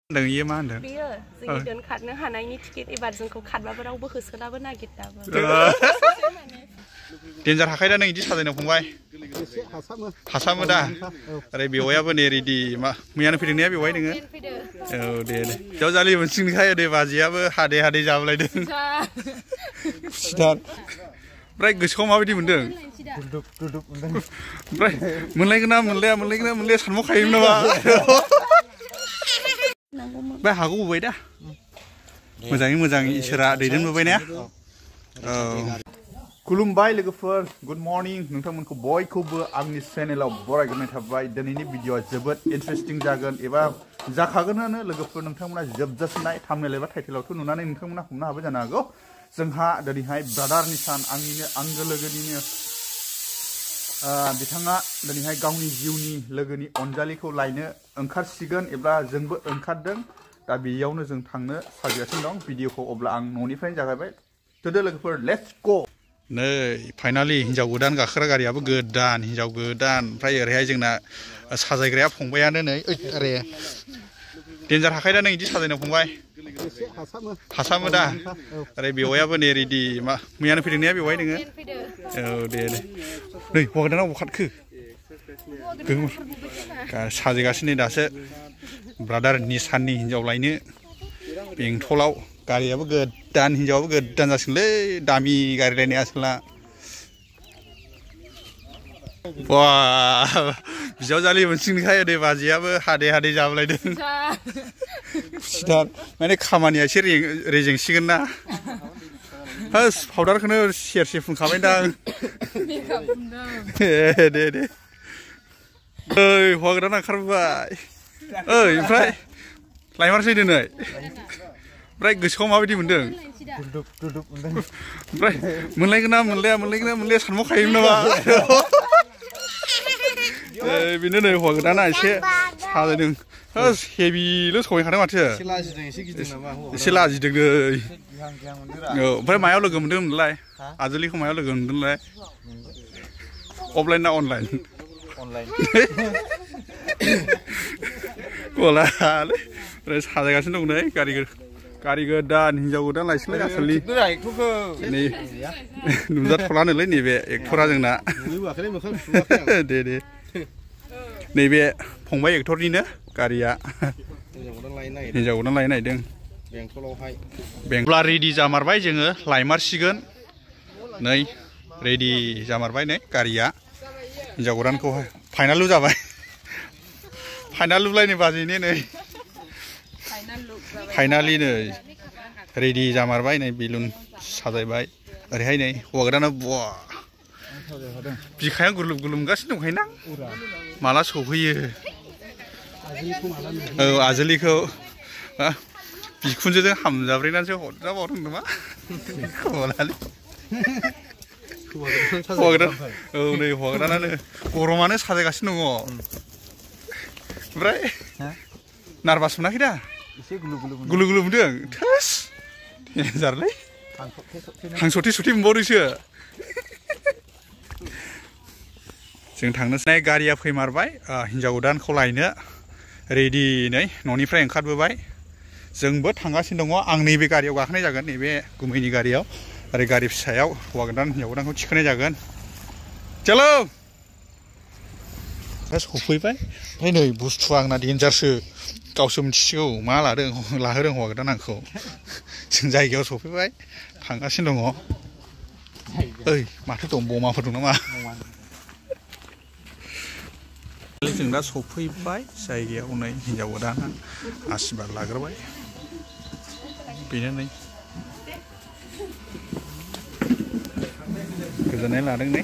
Đừng ý mà được. Bây giờ, dừng đơn khát nữa, Hàn Anh ní ticket ấy bạn dừng không khát vào đâu, bữa khứ sơ bữa nào kita. Tiền ra khai ra nâng chỉ sao thế nào không vậy? Hasam mà đã. Đây biểu em bên này đi mà mình ăn phi này biểu ấy đừng á. Đây. Cháu ra đi mình xin khai đây và gì á bữa hà đề giao lại đừng. Start. Right, cứ không mau đi mình đừng. Right, mình lấy cái nào mình lấy sẵn một khay nữa mà. Bây giờ cũng vậy đó. Moजाङै इसोरा दैदेनबोबाय ने खुलुमबाय लोगोफोर good morning नोंथांमोनखौ बयखौबो आंनि चेनेलाव बरायग्रोनाय थाबाय दिनैनि भिडिअआ जोबोद interesting जागोन एबा जाखागोनानो लोगोफोर नोंथांमोना जोबजासिनाय थाम्बनेल एबा टाइटेलावथ' नुनानै नोंथांमोना हमनो हाबाय जानो हागौ जोंहा दिनैहाय ब्रादारनि सान आंनिनो आंगो लोगोनिनो बिथाङा दिनैहाय गावनि जिउनि लोगोनि अनजालिखौ लायनो ओंखारसिगोन एबा जोंबो ओंखारदों दा बेयावनो जों थांनो साजिगासिनो दं भिडिअखौ अब्ला आं न'निफ्रायनो जागायबाय थोदो लोगोफोर लेट्स गो नै फाइनालि हिन्जाव गोदान गाखोग्रा गारियाबो गोदान हिन्जाव गोदान ओमफ्राय ओरैहाय जोंना साजायग्राया फंबायानो नै ओरै डेन्जार हाखायदा नों इदि साजायनो फंबाय हासामो दा ओरै बेवायाबो नै रेडि मा मैयानो फैदों ने बेवाय नोङो औ दे नै हौवा गोदाना अबाव खारखो साजायगासिनो दासो ब्रादार निसाननि हिन्जाव लायनो बेंटलाव गारियाबो गोदान हिन्जावाबो गोदान जासिगोनलै दामि गारि लायनाया आसोलना बा बिजावजालि मोनसिगोनखाय ओरै बाजैयाबो हादे जाबोलायदों खुसिथार माने खामानिया एसे रेजेंसिगोन ना फार्स्ट पाउडारखौनो सेरसे फुनखाबाय दां दे ओइ हौवा गोदान ओंखारबोबाय ओइ ओमफ्राय लायमारसै दिनै ओमफ्राय गोसोआव माबायदि मोनदों ओमफ्राय मोनलायगोन ना मोनलाया सानबावखायोमोन नामा बेनो नै हौवा गोदाना एसे साजायदों हेभिल' सहैखादों माथो एसे लाजिदों नै औ ओमफ्राय मायाव लोगो मोनदोंमोनलाय आजोलिखौ मायाव लोगो मोनदोंलाय अफलाइन ना अनलाइन गलालै ओमफ्राय साजायगासिनो दं नै गारि गोदान हिन्जाव गोदान लायसिगोनलाय आसोलनि नै नुजाथ'लानोलै नैबे एक्टरा जोंना दे नैबे फंबाय एक्टरनिनो गारिया हिन्जाव गोदान लायनो नागिरदों बेंटलाव रेडि जामारबाय जोङो लायमारसिगोन नै रेडि जामारबाय नै गारिया हिन्जाव गोदानखौहाय फाइनाल जाबाय फाइनाल लुलायनो बाजैनो नै फाइनालि नै रेडि जामारबाय नै बेलुन साजायबाय ओरैहाय नै हौवा गोदाना बुवा बिखाया गुलुमगासिनो दंखायो ना माला सौफैयो औ आजोलिखौ बिखुनजोजों हामजाब्रेनानैसो हरजाबावदों नामा खोमालालै हौवा गोदान औ नै हौवा गोदानानो गरमानो साजायगासिनो दङ ओमफ्राय नार्भास मोनाखै दा गुलु मोनदों थोस देन्जारलै हांसथे मोनबावदोंसो जों थांनोसै गारिया फैमारबाय हिन्जाव गोदानखौ लायनो रेडि नै न'निफ्राय ओंखारबोबाय जोंबो थांगासिनो दङ आं नैबे गारियाव गाखोनाय जागोन नैबे गुमैनि गारियाव ओरै गारि फिसायाव हौवा गोदान हिन्जाव गोदानखौ थिखोनाय जागोन चलो दा सफैबाय ओमफ्राय नै बुस्थुआ आंना डेन्जारसो गावसो मिथिसिगौ मा लाहोदों हौवा गोदान आंखौ जों जायगायाव सफैबाय थांगासिनो दङ ओइ माथो दं बमाफोर दं नामा जों दा सफैबाय जायगायाव नै हिन्जाव गोदाना आशीर्बाद लाग्रोबाय बेनो नै गोजोननाय लादों नै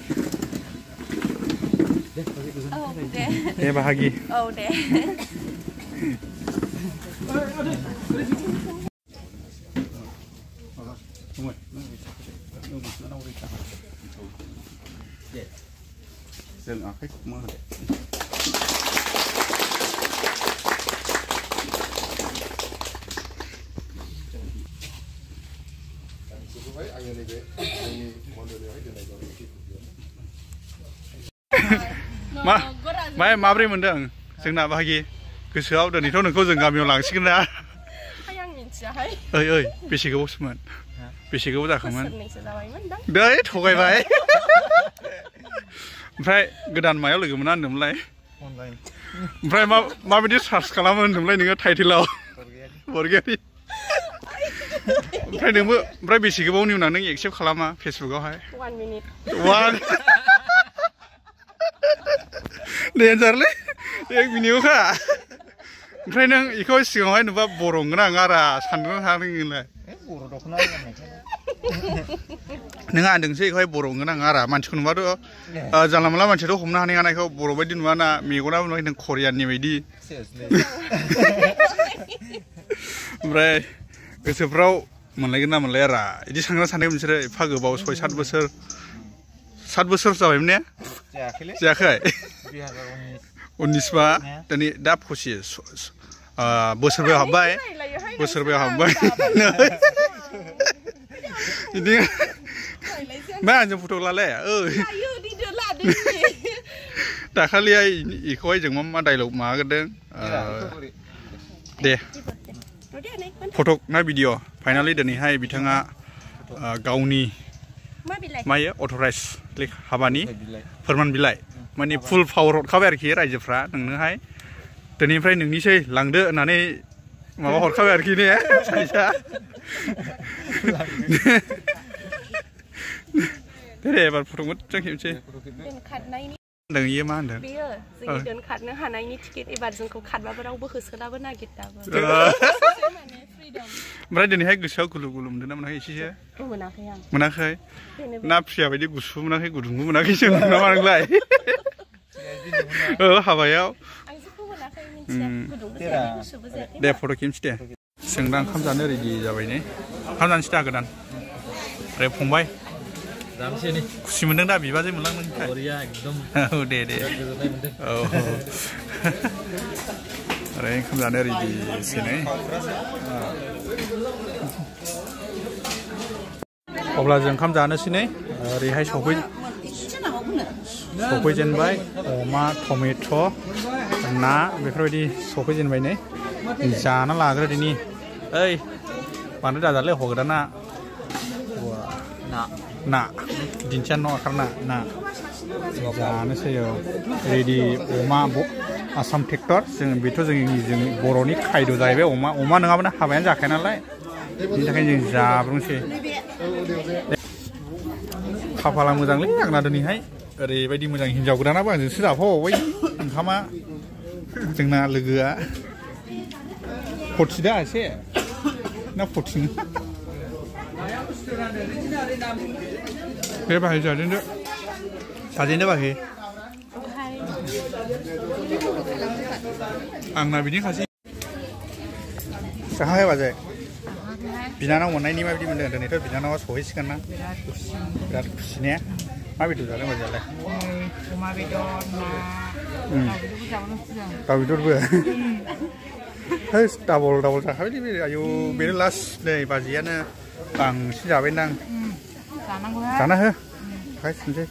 दे बाहागि औ दे जों आखाइखौ मा होनो माब्रै मोनदों जोंना बाहागि गोसोआव दिनैथ' नोंखौ जों गामियाव लांसिगोन ना आं मिथियाहाय ओइ बेसे गोबावसोमोन बेसे गोबाव जाखोमोन बोसोरनैसो जाबायमोनदां दै थगायबाय ओमफ्राय गोदान मायाव लोगो मोना होनदोंमोनलाय ओमफ्राय माबायदि सार्च खालामो होनदोंमोनलाय नोङो टाइटेलाव बरगयारि ओमफ्राय नोंबो ओमफ्राय बेसे गोबावनि उनाव नों एक्सेप्ट खालामा फेसबुकआवहाय 1 मिनिट डेन्जारलै 1 मिनिटआवखा ओमफ्राय नों बेखौ सिगाङावहाय नुबा बर' गोनां आरा सानदोंना सानाखै नोंलाय बर' दख'ना नों आंदोंसो बेखौहाय बर' गोनां आरा मानसिखौ नुबाथ' जानला मोनला मानसियाथ' हमनो हानाय हानायखौ बर' बायदि नुवाना मेगनाबो नुवाखै नों करियाननि बायदि ओमफ्राय गोसोफ्राव मोनलायगोन ना मोनलायारा बिदि सानग्रा सानदों बिसोरो एफा गोबाव 6-7 बोसोर 7 बोसोर जाबायमोन ने जायाखै 19 बा दा 25 बोसोरबायाव हाबबाय बिदि मा आंजों फट' लालाय दाखालिहाय बेखौहाय जों मा डायलग माबागोरदों दे फटक ना भिडिअ फाइनालि दिनैहाय बिथाङा गावनि मायो अथराइज हाबानि फोरमान बिलाइ माने फुल पावार हरखाबाय आरोखि रायजोफ्रा नोंनोहाय दिनैनिफ्राय नोंनिसै लांदो होननानै माबा हरखाबाय आरोखि ने साइसा दे एबार फट' मोजां खेबसै होनदों इयो मा होनदों बेयो जोंनि दोनखारनो हानायनि टिकेट एबार जोंखौ खारबाबो रावबो होसोलाबो नागिरदाबो ओमफ्राय दिनैहाय गोसोआव गुलु गुलु मोनदों ना मोनाखै एसेसो मोनाखै आं मोनाखै ना प्रिया बायदि गुसु मोनाखै गुदुंबो मोनाखै जों ना मा नोंलाय हाबायाव दे फट' खेबसै दे जों दा ओंखाम जानो रेडि जाबाय ने ओंखाम जानोसै दा गोदान ओमफ्राय फंबाय खुसि मोनदों दा बिबाजै मोनलांदों औ दे औ ओरै ओंखाम जानो रेडिसै नै अब्ला जों ओंखाम जानोसै नै ओरैहाय सफैजेनबाय अमा टमेट' ना बेफोरबायदि सफैजेनबाय नै जाना लाग्रोदिनि ओइ बांद्राय दाजालै हगोदाना ना दिन्थिया न' आखारना ना जानोसै रेडि अमा आसाम ट्रेक्टर जों बेथ' जों बर'नि खायद' जाहैबाय अमा नङाबानो हाबायानो जाखाया नालाय बिनि थाखायनो जों जाब्रंसै खाफाला मोजांलै आंना दिनैहाय ओरैबायदि मोजां हिन्जाव गोदानाबो आंजोंसो जाफाबावबाय ओंखामा जोंना लोगोआ फथिदा एसे ना फथिनो बे बाहाय साजेनदो बाहाय आंना बिदिखासै जाहाय बाजै बिनानाव मोननायनि माबायदि मोनदों दिनैथ' बिनानावा सहैसिगोन ना बिराद खुसि ने मा बेदर जादों बाजैयालाय अमा बेदर ना दाउ बेदरबो डाबल जाखाबाय बे आयु बेनो लास्ट नै बाजैयानो बांसिन जाबायदां जाना हो आखाय सुनसै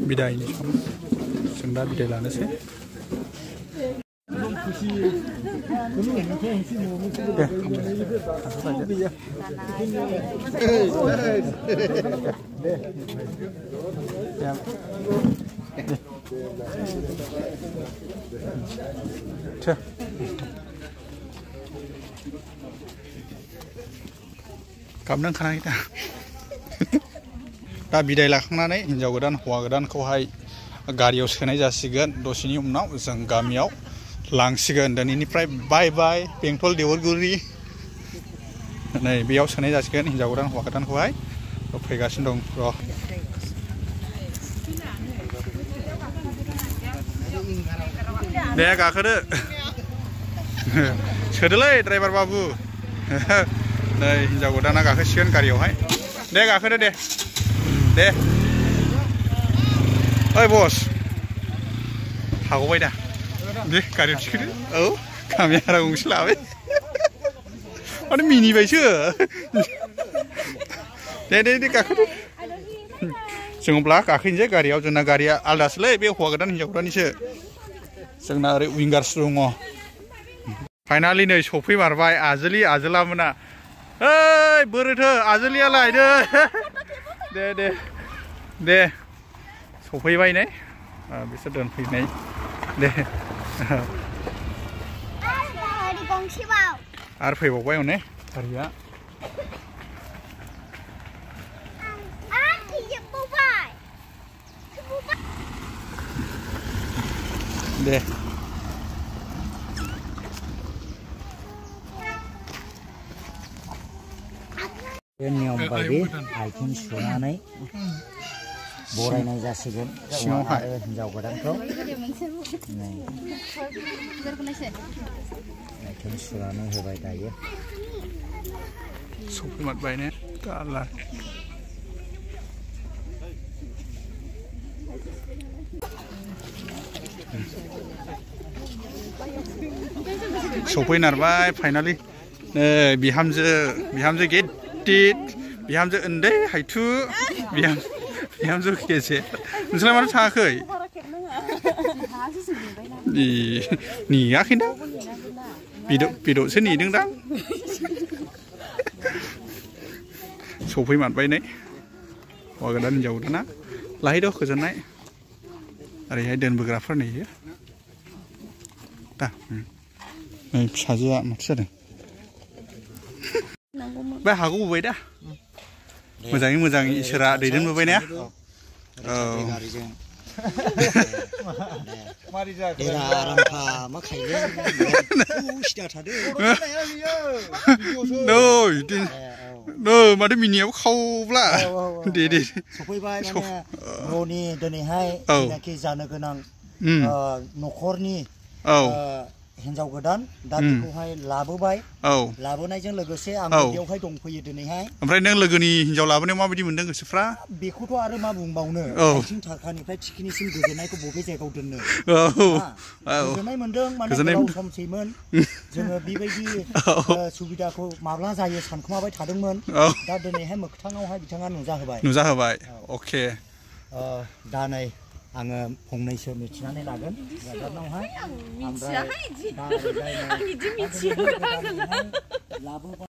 बिदायनि सम जों दा बिदाय लानोसै गाबनो ओंखाराखै दा बिदाय लाखांनानै हिन्जाव गोदान हौवा गोदानखौहाय गारियाव सोनाय जासिगोन दसेनि उनाव जों गामियाव लांसिगोन दिनैनिफ्राय बाय बाय बेंटल देवरगुरि नै बेयाव सोनाय जासिगोन हिन्जाव गोदान हौवा गोदानखौहाय फैगासिनो दं र' दे गाखोदो सोदोलै ड्राइभार बाबु नै हिन्जाव गोदाना गाखोसिगोन गारियावहाय दे गाखोदो दे ओइ बस हागौबाय दा दे गारियाव थिखोदो औ कामियारा गंसे लाबाय माने मिनिबायसो दे गाखोदो जों अब्ला गाखोनोसै गारियाव जोंना गारिया आलदासोलै बे हौवा गोदान हिन्जाव गोदाननिसो जोंना ओरै विंगार्स दङ फाइनालि नै सफैमारबाय आजोलि आजोलामोना ओइ बोरोथो आजोलियालाय दे सफैबाय नै बिसोर दोनफैनाय दे आरो फैबावबाय हनै गारिया दे नियम बायदि आथिं सुनानै बरायनाय जासिगोन सिङावहाय हिन्जाव गोदानखौ आथिं सुनानै होबाय दायो सफैमारबाय ने गाला सफैनारबाय फाइनालि बिहामजो गेदेर बिहामजो उन्दै हायथु बिहामजो गेजेर नोंसोरलाय मानो थाङाखै नेयाखैना बेदरसो नेदोंदां सफैमारबाय नै हौवा गोदान हिन्जाव गोदाना लाहैद' गोजोननाय ओरैहाय दोनबोग्राफोर नेयो दा नै फिसाजोआ माथो जादों बे हागौबोबाय दा मोजाङै मोजां इसोरा दैदेनबोबाय ना औ माथो मिनियाव खावब्ला दे सफैबाय न'नि दिनैहाय जेनाखि जानो गोनां न'खरनि हिन्जाव गोदान दा बेखौहाय लाबोबाय लाबोनायजों लोगोसे आं बेयावहाय दंफैयो दिनैहाय ओमफ्राय नों लोगोनि हिन्जाव लाबोनायाव माबायदि मोनदों गोसोफ्रा बेखौथ' आरो मा बुंबावनो आथिं थाखानिफ्राय थिखिनिसिम गोजोननायखौ बबे जायगायाव दोननो गोजोननाय मोनदों माने गोलाव समसैमोन जोङो बेबायदि सुबिदाखौ माब्ला जायो सानखुमाबाय थादोंमोन दा दिनैहाय मोगथाङावहाय बिथाङा नुजाहोबाय अके दा नै आङो फंनैसो मिथिनानै लागोन गोदानावहाय